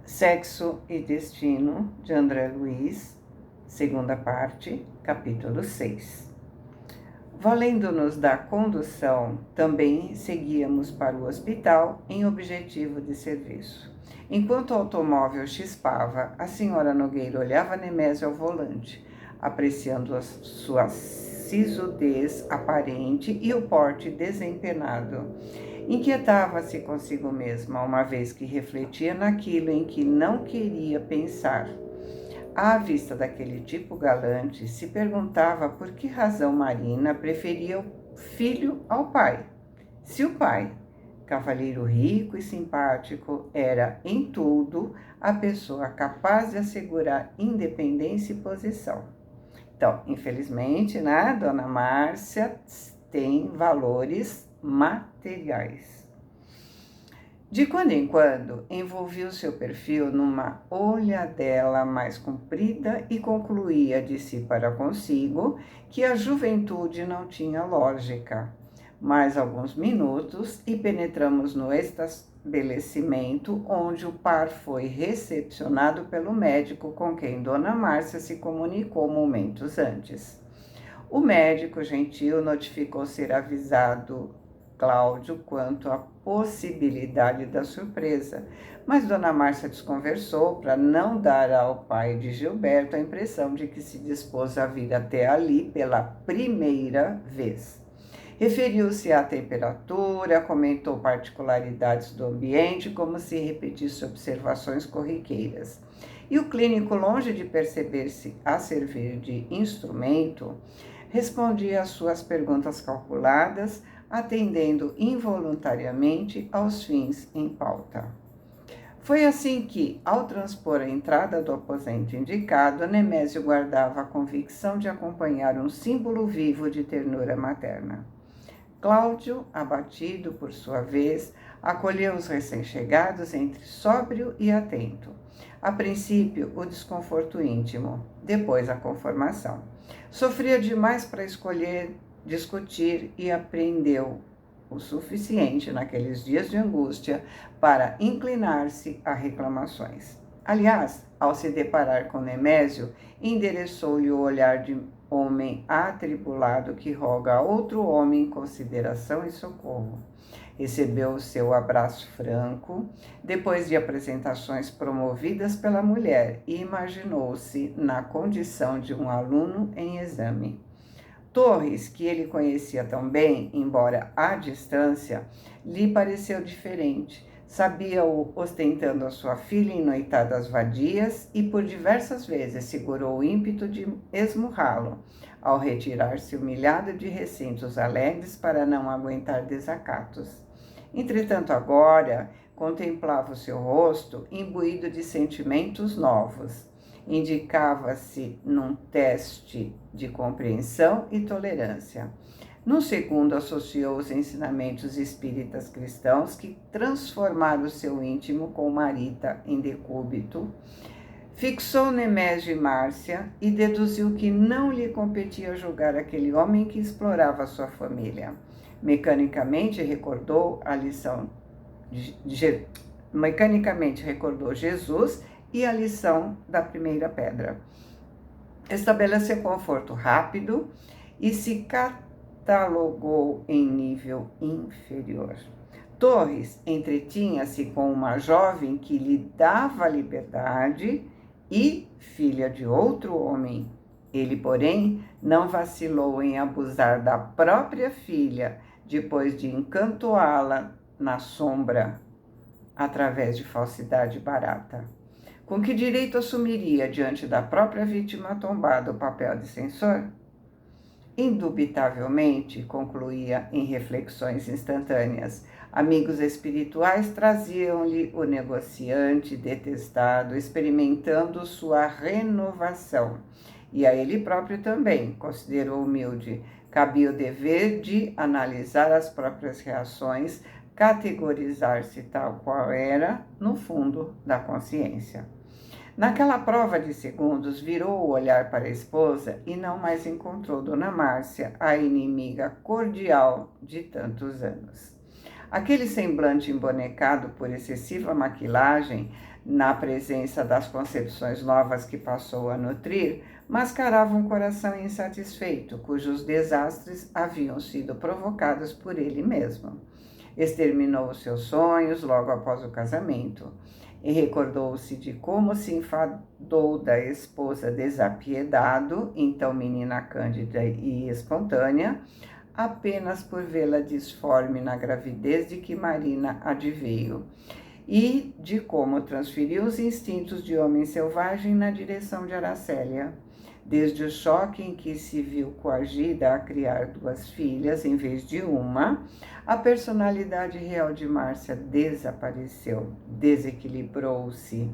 Sexo e Destino, de André Luiz, segunda parte, capítulo 6. Valendo-nos da condução, também seguíamos para o hospital em objetivo de serviço. Enquanto o automóvel chispava, a senhora Nogueira olhava Nemésio ao volante, apreciando a sua sisudez aparente e o porte desempenado. Inquietava-se consigo mesma, uma vez que refletia naquilo em que não queria pensar. À vista daquele tipo galante, se perguntava por que razão Marina preferia o filho ao pai. Se o pai, cavalheiro rico e simpático, era em tudo a pessoa capaz de assegurar independência e posição. Então, infelizmente, né, Dona Márcia tem valores materiais. De quando em quando, envolvia o seu perfil numa olhadela mais comprida e concluía de si para consigo que a juventude não tinha lógica. Mais alguns minutos e penetramos no estabelecimento onde o par foi recepcionado pelo médico com quem Dona Márcia se comunicou momentos antes. O médico gentil notificou ser avisado Cláudio quanto à possibilidade da surpresa, mas Dona Márcia desconversou para não dar ao pai de Gilberto a impressão de que se dispôs a vir até ali pela primeira vez. Referiu-se à temperatura, comentou particularidades do ambiente, como se repetisse observações corriqueiras. E o clínico, longe de perceber-se a servir de instrumento, respondia às suas perguntas calculadas, atendendo involuntariamente aos fins em pauta. Foi assim que, ao transpor a entrada do aposento indicado, Nemésio guardava a convicção de acompanhar um símbolo vivo de ternura materna. Cláudio, abatido por sua vez, acolheu os recém-chegados entre sóbrio e atento. A princípio, o desconforto íntimo, depois a conformação. Sofria demais para escolher, discutir e aprendeu o suficiente naqueles dias de angústia para inclinar-se a reclamações. Aliás, ao se deparar com Nemésio, endereçou-lhe o olhar de homem atribulado que roga a outro homem consideração e socorro. Recebeu o seu abraço franco, depois de apresentações promovidas pela mulher, e imaginou-se na condição de um aluno em exame. Torres, que ele conhecia tão bem, embora à distância, lhe pareceu diferente. Sabia-o ostentando a sua filha em noitadas vadias e por diversas vezes segurou o ímpeto de esmurrá-lo, ao retirar-se humilhado de recintos alegres para não aguentar desacatos. Entretanto, agora contemplava o seu rosto imbuído de sentimentos novos. Indicava-se num teste de compreensão e tolerância. No segundo, associou os ensinamentos espíritas cristãos que transformaram o seu íntimo com Marita em decúbito. Fixou Nemésio e Márcia e deduziu que não lhe competia julgar aquele homem que explorava sua família. Mecanicamente recordou Jesus e a lição da primeira pedra. Estabeleceu conforto rápido e se catalogou em nível inferior. Torres entretinha-se com uma jovem que lhe dava liberdade e filha de outro homem. Ele, porém, não vacilou em abusar da própria filha, depois de encantoá-la na sombra, através de falsidade barata. Com que direito assumiria, diante da própria vítima tombada, o papel de censor? Indubitavelmente, concluía em reflexões instantâneas, amigos espirituais traziam-lhe o negociante detestado, experimentando sua renovação. E a ele próprio também, considerou humilde, cabia o dever de analisar as próprias reações, categorizar-se tal qual era, no fundo da consciência. Naquela prova de segundos, virou o olhar para a esposa e não mais encontrou Dona Márcia, a inimiga cordial de tantos anos. Aquele semblante embonecado por excessiva maquilagem, na presença das concepções novas que passou a nutrir, mascarava um coração insatisfeito, cujos desastres haviam sido provocados por ele mesmo. Exterminou os seus sonhos logo após o casamento e recordou-se de como se enfadou da esposa desapiedado, então menina cândida e espontânea, apenas por vê-la disforme na gravidez de que Marina adveio, e de como transferiu os instintos de homem selvagem na direção de Aracélia. Desde o choque em que se viu coagida a criar 2 filhas em vez de uma, a personalidade real de Márcia desapareceu, desequilibrou-se,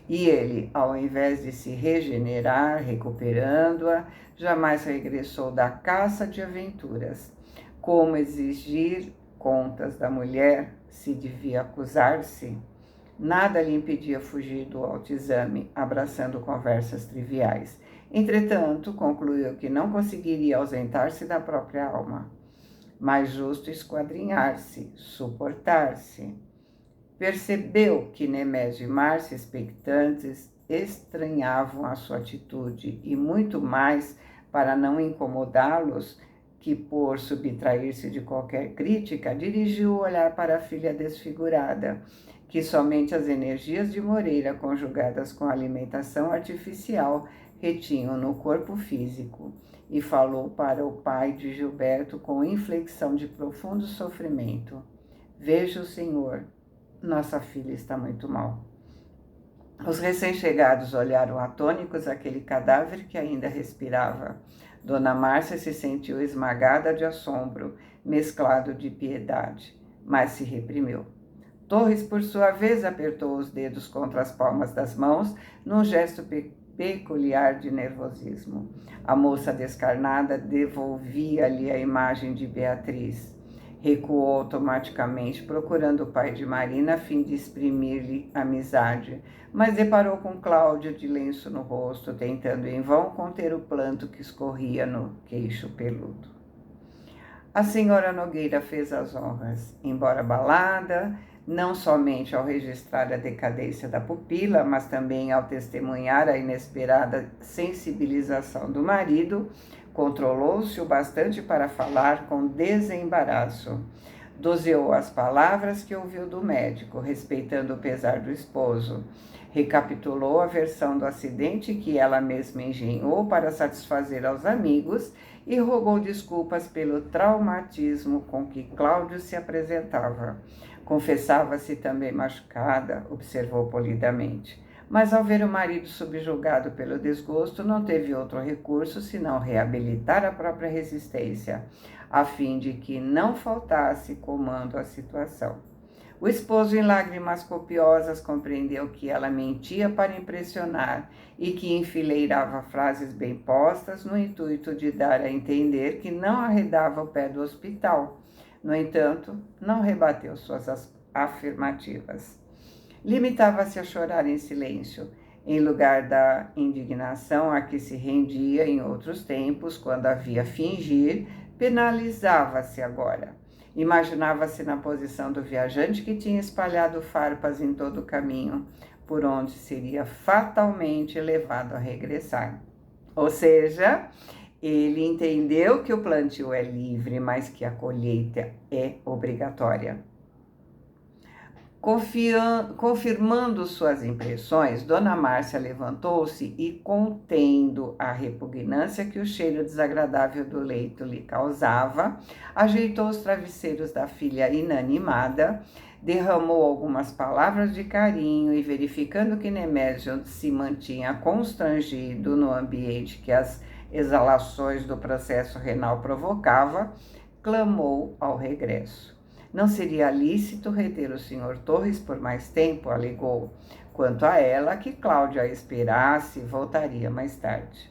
e ele, ao invés de se regenerar, recuperando-a, jamais regressou da caça de aventuras. Como exigir contas da mulher se devia acusar-se? Nada lhe impedia fugir do autoexame, abraçando conversas triviais. Entretanto, concluiu que não conseguiria ausentar-se da própria alma. Mais justo esquadrinhar-se, suportar-se. Percebeu que Nemésio e Márcia, expectantes, estranhavam a sua atitude e muito mais para não incomodá-los que por subtrair-se de qualquer crítica, dirigiu o olhar para a filha desfigurada, que somente as energias de Moreira, conjugadas com a alimentação artificial, retinham no corpo físico, e falou para o pai de Gilberto com inflexão de profundo sofrimento: Veja o senhor, nossa filha está muito mal. Os recém-chegados olharam atônicos aquele cadáver que ainda respirava. Dona Márcia se sentiu esmagada de assombro, mesclado de piedade, mas se reprimiu. Torres, por sua vez, apertou os dedos contra as palmas das mãos, num gesto peculiar de nervosismo. A moça descarnada devolvia-lhe a imagem de Beatriz. Recuou automaticamente, procurando o pai de Marina a fim de exprimir-lhe amizade, mas deparou com Cláudio de lenço no rosto, tentando em vão conter o pranto que escorria no queixo peludo. A senhora Nogueira fez as honras, embora abalada, não somente ao registrar a decadência da pupila, mas também ao testemunhar a inesperada sensibilização do marido. Controlou-se o bastante para falar com desembaraço. Doseou as palavras que ouviu do médico, respeitando o pesar do esposo. Recapitulou a versão do acidente que ela mesma engenhou para satisfazer aos amigos e rogou desculpas pelo traumatismo com que Cláudio se apresentava. Confessava-se também machucada, observou polidamente. Mas ao ver o marido subjugado pelo desgosto, não teve outro recurso senão reabilitar a própria resistência, a fim de que não faltasse comando à situação. O esposo, em lágrimas copiosas, compreendeu que ela mentia para impressionar e que enfileirava frases bem postas no intuito de dar a entender que não arredava o pé do hospital. No entanto, não rebateu suas afirmativas. Limitava-se a chorar em silêncio, em lugar da indignação a que se rendia em outros tempos, quando havia fingir, penalizava-se agora. Imaginava-se na posição do viajante que tinha espalhado farpas em todo o caminho, por onde seria fatalmente levado a regressar. Ou seja, ele entendeu que o plantio é livre, mas que a colheita é obrigatória. Confirmando suas impressões, Dona Márcia levantou-se e, contendo a repugnância que o cheiro desagradável do leito lhe causava, ajeitou os travesseiros da filha inanimada, derramou algumas palavras de carinho e, verificando que Nemésio se mantinha constrangido no ambiente que as exalações do processo renal provocava, clamou ao regresso. Não seria lícito reter o Sr. Torres por mais tempo, alegou. Quanto a ela, que Cláudia a esperasse, voltaria mais tarde.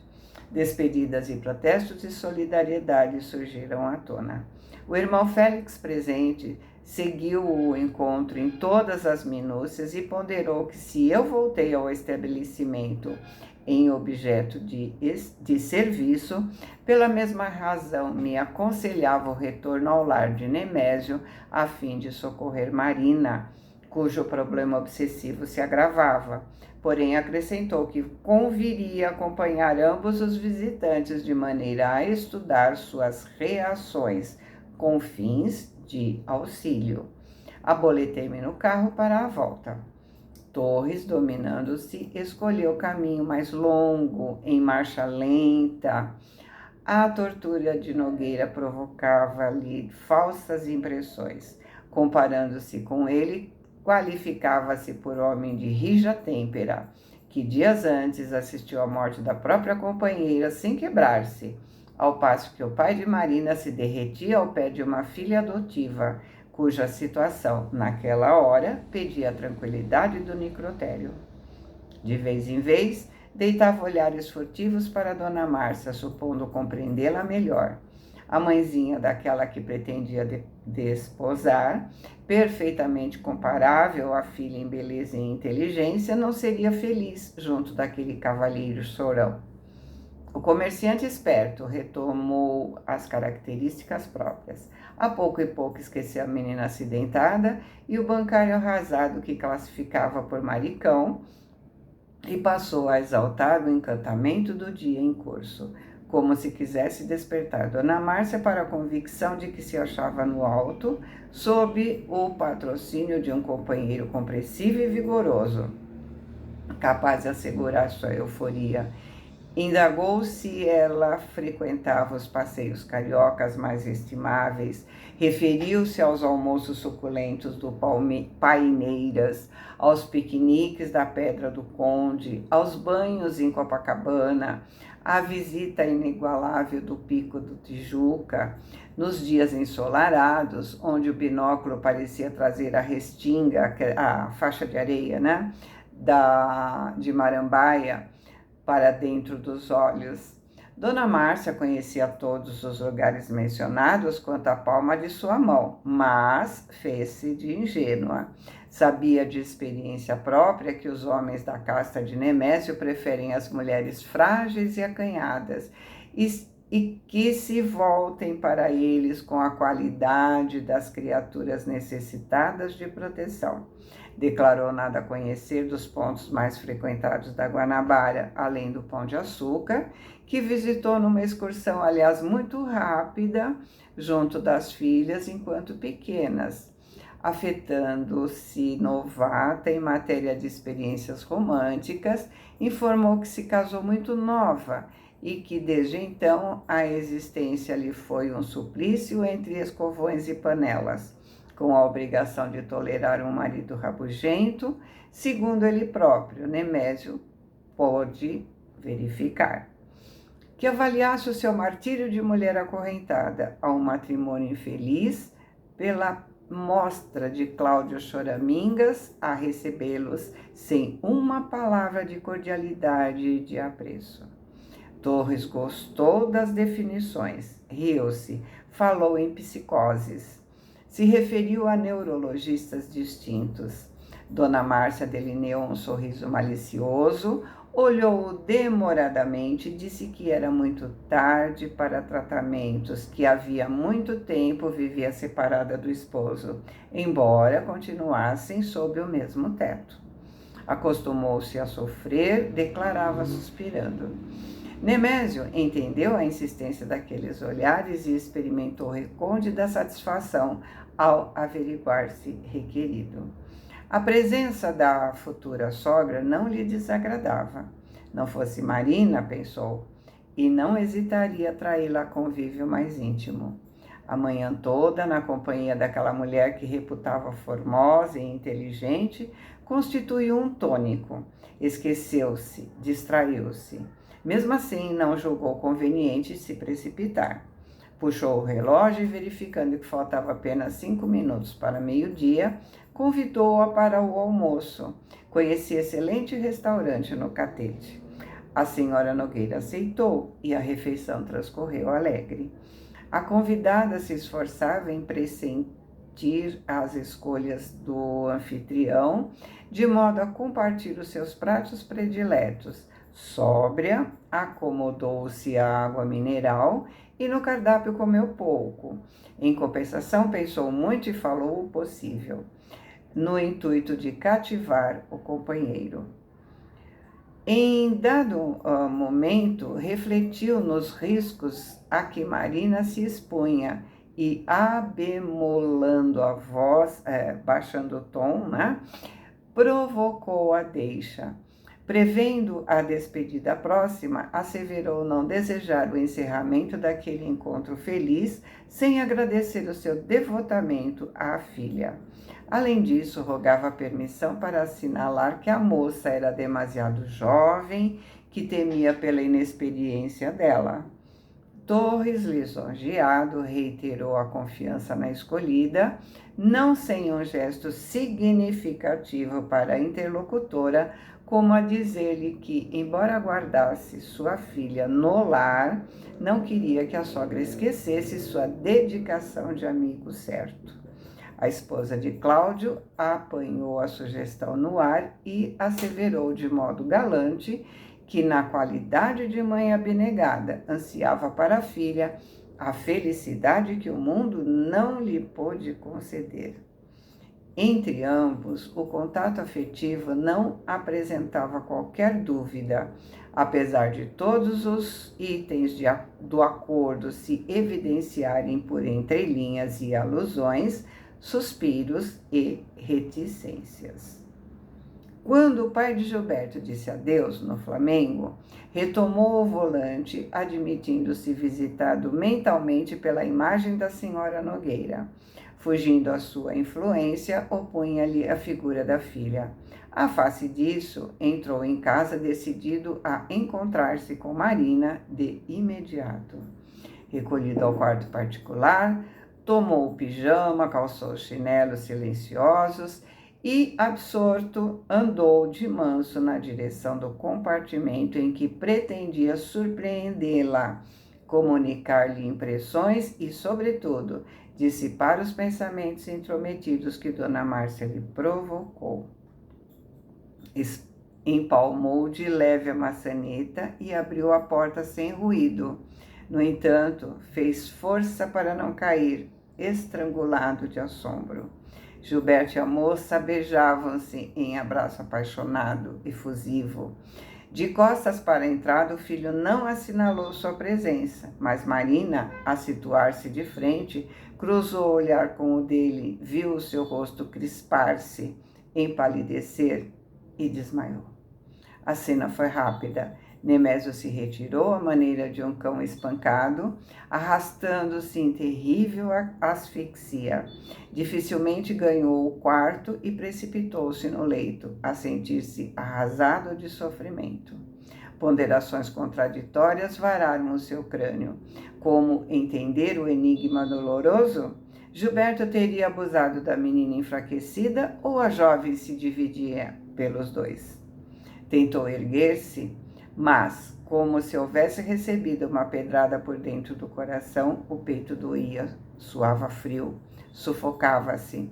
Despedidas e protestos de solidariedade surgiram à tona. O irmão Félix, presente, seguiu o encontro em todas as minúcias e ponderou que se eu voltei ao estabelecimento em objeto de serviço, pela mesma razão me aconselhava o retorno ao lar de Nemésio a fim de socorrer Marina, cujo problema obsessivo se agravava. Porém, acrescentou que conviria acompanhar ambos os visitantes de maneira a estudar suas reações, com fins de auxílio. Aboletei-me no carro para a volta. Torres, dominando-se, escolheu o caminho mais longo, em marcha lenta. A tortura de Nogueira provocava-lhe falsas impressões. Comparando-se com ele, qualificava-se por homem de rija têmpera, que dias antes assistiu à morte da própria companheira sem quebrar-se, ao passo que o pai de Marina se derretia ao pé de uma filha adotiva, cuja situação, naquela hora, pedia a tranquilidade do necrotério. De vez em vez, deitava olhares furtivos para Dona Márcia, supondo compreendê-la melhor. A mãezinha daquela que pretendia desposar, perfeitamente comparável à filha em beleza e inteligência, não seria feliz junto daquele cavalheiro chorão. O comerciante esperto retomou as características próprias. A pouco e pouco esqueceu a menina acidentada e o bancário arrasado que classificava por maricão e passou a exaltar o encantamento do dia em curso, como se quisesse despertar Dona Márcia para a convicção de que se achava no alto, sob o patrocínio de um companheiro compreensivo e vigoroso, capaz de assegurar sua euforia. Indagou se ela frequentava os passeios cariocas mais estimáveis, referiu-se aos almoços suculentos do Paineiras, aos piqueniques da Pedra do Conde, aos banhos em Copacabana, à visita inigualável do Pico do Tijuca, nos dias ensolarados, onde o binóculo parecia trazer a restinga, a faixa de areia, né, de Marambaia, para dentro dos olhos. Dona Márcia conhecia todos os lugares mencionados quanto a palma de sua mão, mas fez-se de ingênua. Sabia de experiência própria que os homens da casta de Nemésio preferem as mulheres frágeis e acanhadas e que se voltem para eles com a qualidade das criaturas necessitadas de proteção. Declarou nada conhecer dos pontos mais frequentados da Guanabara, além do Pão de Açúcar, que visitou numa excursão, aliás, muito rápida, junto das filhas enquanto pequenas. Afetando-se novata em matéria de experiências românticas, informou que se casou muito nova e que, desde então, a existência lhe foi um suplício entre escovões e panelas, com a obrigação de tolerar um marido rabugento, segundo ele próprio, Nemésio, pôde verificar. Que avaliasse o seu martírio de mulher acorrentada a um matrimônio infeliz pela mostra de Cláudio Choramingas a recebê-los sem uma palavra de cordialidade e de apreço. Torres gostou das definições, riu-se, falou em psicoses. Se referiu a neurologistas distintos. Dona Márcia delineou um sorriso malicioso, olhou-o demoradamente e disse que era muito tarde para tratamentos, que havia muito tempo vivia separada do esposo, embora continuassem sob o mesmo teto. Acostumou-se a sofrer, declarava suspirando. Nemésio entendeu a insistência daqueles olhares e experimentou recôndita satisfação ao averiguar-se requerido. A presença da futura sogra não lhe desagradava. Não fosse Marina, pensou, e não hesitaria traí-la a convívio mais íntimo. A manhã toda, na companhia daquela mulher que reputava formosa e inteligente, constituiu um tônico. Esqueceu-se, distraiu-se. Mesmo assim, não julgou conveniente se precipitar. Puxou o relógio e, verificando que faltava apenas 5 minutos para meio-dia, convidou-a para o almoço. Conhecia excelente restaurante no Catete. A senhora Nogueira aceitou e a refeição transcorreu alegre. A convidada se esforçava em admitir as escolhas do anfitrião, de modo a compartilhar os seus pratos prediletos. Sóbria, acomodou-se à água mineral e no cardápio comeu pouco. Em compensação, pensou muito e falou o possível, no intuito de cativar o companheiro. Em dado momento, refletiu nos riscos a que Marina se expunha e, abemolando a voz, baixando o tom, né, provocou a deixa. Prevendo a despedida próxima, asseverou não desejar o encerramento daquele encontro feliz sem agradecer o seu devotamento à filha. Além disso, rogava permissão para assinalar que a moça era demasiado jovem, que temia pela inexperiência dela. Torres, lisonjeado, reiterou a confiança na escolhida, não sem um gesto significativo para a interlocutora, como a dizer-lhe que, embora guardasse sua filha no lar, não queria que a sogra esquecesse sua dedicação de amigo certo. A esposa de Cláudio apanhou a sugestão no ar e asseverou de modo galante que, na qualidade de mãe abnegada, ansiava para a filha a felicidade que o mundo não lhe pôde conceder. Entre ambos, o contato afetivo não apresentava qualquer dúvida, apesar de todos os itens do acordo se evidenciarem por entrelinhas e alusões, suspiros e reticências. Quando o pai de Gilberto disse adeus no Flamengo, retomou o volante, admitindo-se visitado mentalmente pela imagem da senhora Nogueira. Fugindo à sua influência, opunha-lhe a figura da filha. À face disso, entrou em casa decidido a encontrar-se com Marina de imediato. Recolhido ao quarto particular, tomou o pijama, calçou os chinelos silenciosos e, absorto, andou de manso na direção do compartimento em que pretendia surpreendê-la, comunicar-lhe impressões e, sobretudo, dissipar os pensamentos intrometidos que Dona Márcia lhe provocou. Empalmou de leve a maçaneta e abriu a porta sem ruído. No entanto, fez força para não cair, estrangulado de assombro. Gilberto e a moça beijavam-se em abraço apaixonado, efusivo. De costas para a entrada, o filho não assinalou sua presença, mas Marina, a situar-se de frente, cruzou o olhar com o dele, viu o seu rosto crispar-se, empalidecer e desmaiou. A cena foi rápida. Nemésio se retirou à maneira de um cão espancado, arrastando-se em terrível asfixia. Dificilmente ganhou o quarto e precipitou-se no leito, a sentir-se arrasado de sofrimento. Ponderações contraditórias vararam o seu crânio. Como entender o enigma doloroso? Gilberto teria abusado da menina enfraquecida ou a jovem se dividia pelos dois? Tentou erguer-se, mas, como se houvesse recebido uma pedrada por dentro do coração, o peito doía, suava frio, sufocava-se.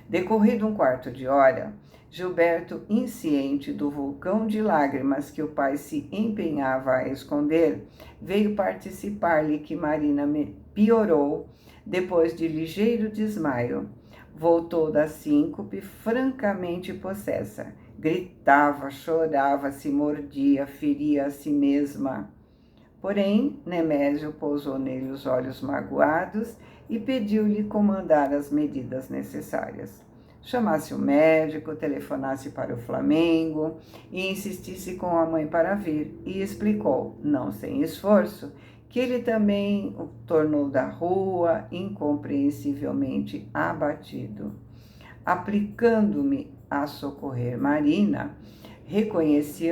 Decorrido um quarto de hora, Gilberto, insciente do vulcão de lágrimas que o pai se empenhava a esconder, veio participar-lhe que Marina piorou depois de ligeiro desmaio. Voltou da síncope francamente possessa. Gritava, chorava, se mordia, feria a si mesma. Porém, Nemésio pousou nele os olhos magoados e pediu-lhe comandar as medidas necessárias. Chamasse o médico, telefonasse para o Flamengo e insistisse com a mãe para vir, e explicou, não sem esforço, que ele também o tornou da rua, incompreensivelmente abatido. Aplicando-me a socorrer Marina, reconheci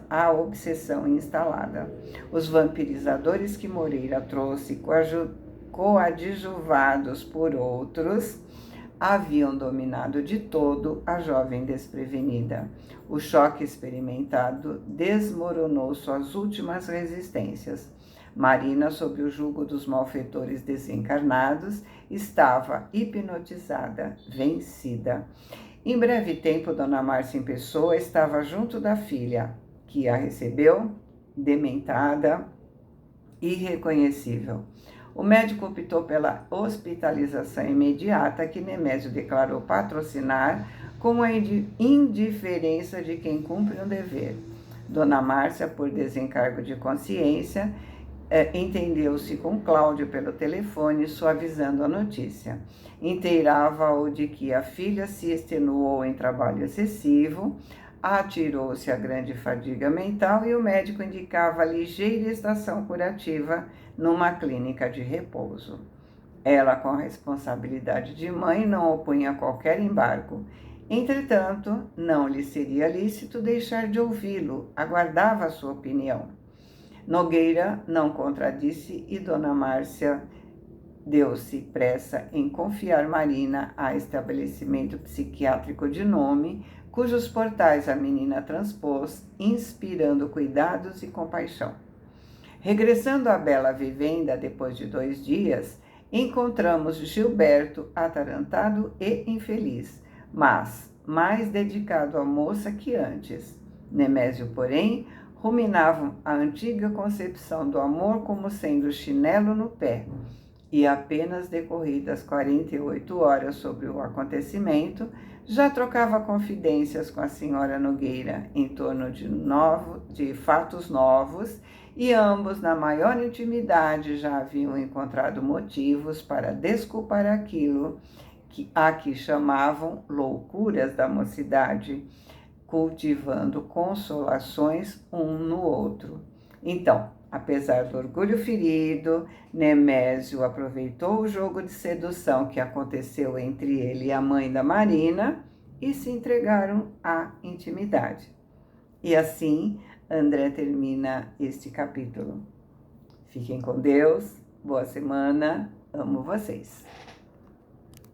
a obsessão instalada. Os vampirizadores que Moreira trouxe, coadjuvados por outros, haviam dominado de todo a jovem desprevenida. O choque experimentado desmoronou suas últimas resistências. Marina, sob o jugo dos malfeitores desencarnados, estava hipnotizada, vencida. Em breve tempo, Dona Márcia em pessoa estava junto da filha, que a recebeu, dementada, irreconhecível. O médico optou pela hospitalização imediata, que Nemésio declarou patrocinar com a indiferença de quem cumpre um dever. Dona Márcia, por desencargo de consciência, entendeu-se com Cláudio pelo telefone, suavizando a notícia. Inteirava-o de que a filha se extenuou em trabalho excessivo, atirou-se à grande fadiga mental e o médico indicava ligeira estação curativa numa clínica de repouso. Ela, com a responsabilidade de mãe, não opunha qualquer embargo. Entretanto, não lhe seria lícito deixar de ouvi-lo, aguardava a sua opinião. Nogueira não contradisse e Dona Márcia deu-se pressa em confiar Marina a estabelecimento psiquiátrico de nome, cujos portais a menina transpôs, inspirando cuidados e compaixão. Regressando à bela vivenda depois de 2 dias, encontramos Gilberto atarantado e infeliz, mas mais dedicado à moça que antes. Nemésio, porém, ruminava a antiga concepção do amor como sendo chinelo no pé, e apenas decorridas 48 horas sobre o acontecimento, já trocava confidências com a senhora Nogueira em torno de fatos novos, e ambos, na maior intimidade, já haviam encontrado motivos para desculpar aquilo a que chamavam loucuras da mocidade, cultivando consolações um no outro. Então, apesar do orgulho ferido, Nemésio aproveitou o jogo de sedução que aconteceu entre ele e a mãe da Marina e se entregaram à intimidade. E assim, André termina este capítulo. Fiquem com Deus, boa semana, amo vocês.